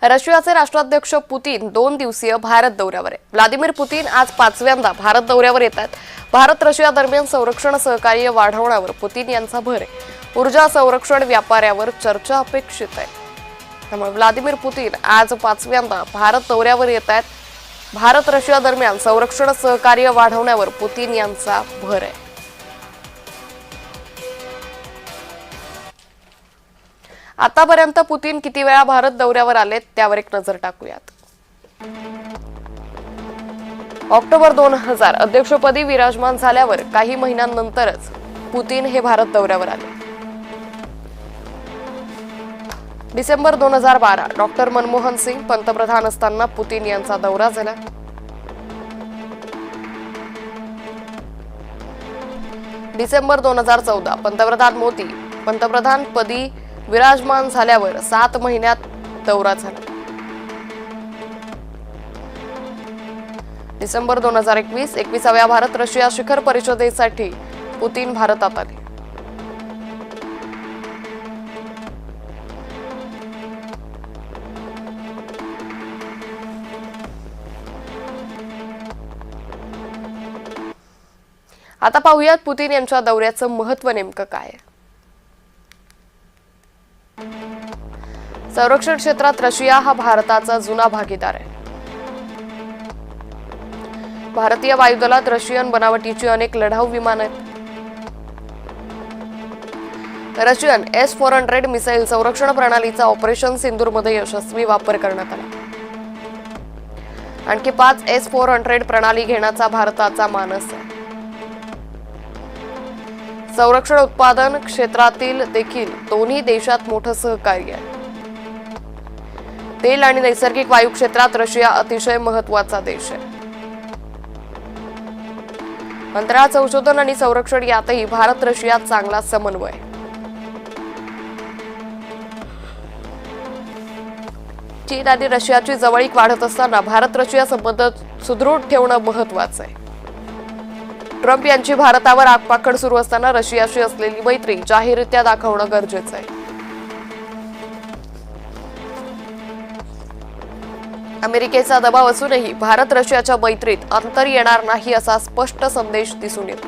रशियाचे राष्ट्राध्यक्ष पुतीन 2 दिवसीय भारत दौऱ्यावर आहे। व्लादिमीर पुतीन आज 5व्यांदा भारत दौऱ्यावर येतात। भारत रशिया दरम्यान संरक्षण सहकार्य वाढवण्यावर पुतीन यांचा भर आहे। ऊर्जा संरक्षण व्यापारावर चर्चा अपेक्षित आहे। त्यामुळे व्लादिमीर पुतीन आज 5व्यांदा भारत दौऱ्यावर येतात। भारत रशिया दरम्यान संरक्षण सहकार्य वाढवण्यावर पुतीन यांचा भर आहे। आतापर्यंत पुतीन किती वेळा भारत दौऱ्यावर आलेत त्यावर एक नजर टाकूयात। ऑक्टोबर 2000 अध्यक्षपदी विराजमान झाल्यावर काही महिन्यांनंतरच पुतीन हे भारत दौऱ्यावर आले। डिसेंबर 2012 डॉक्टर मनमोहन सिंग पंतप्रधान असताना पुतीन यांचा दौरा झाला। डिसेंबर 2014 पंतप्रधान मोदी पंतप्रधानपदी विराजमान झाल्यावर 7 महिन्यात दौरा झाला। डिसेंबर 2021 21व्या भारत रशिया शिखर परिषदेसाठी पुतीन भारतात आले। आता पाहूयात पुतीन यांच्या दौऱ्याचं महत्त्व नेमकं काय आहे। संरक्षण क्षेत्रात रशिया हा भारताचा जुना भागीदार आहे। भारतीय वायुदलात रशियन बनावटीची अनेक लढाऊ विमानं आहेत। रशियन S-400 मिसाईल संरक्षण प्रणालीचा ऑपरेशन सिंदूरमध्ये यशस्वी वापर करण्यात आला। आणखी 5 S-400 प्रणाली घेण्याचा भारताचा मानस आहे। संरक्षण उत्पादन क्षेत्रातील देखील दोन्ही देशात मोठं सहकार्य आहे। तेल आणि नैसर्गिक वायू क्षेत्रात रशिया अतिशय महत्त्वाचा देश आहे। अंतराळ संशोधन आणि संरक्षण यातही भारत रशिया चांगला समन्वय। चीन आणि रशियाची जवळीक वाढत असताना भारत रशिया संबंध सुदृढ ठेवणं महत्त्वाचं आहे। ट्रम्प यांची भारतावर आगपाखड सुरू असताना रशियाशी असलेली मैत्री जाहीररित्या दाखवणं गरजेचं आहे। अमेरिकेचा दबाव असूनही भारत रशियाच्या मैत्रीत अंतर येणार नाही असा स्पष्ट संदेश दिसून येतो।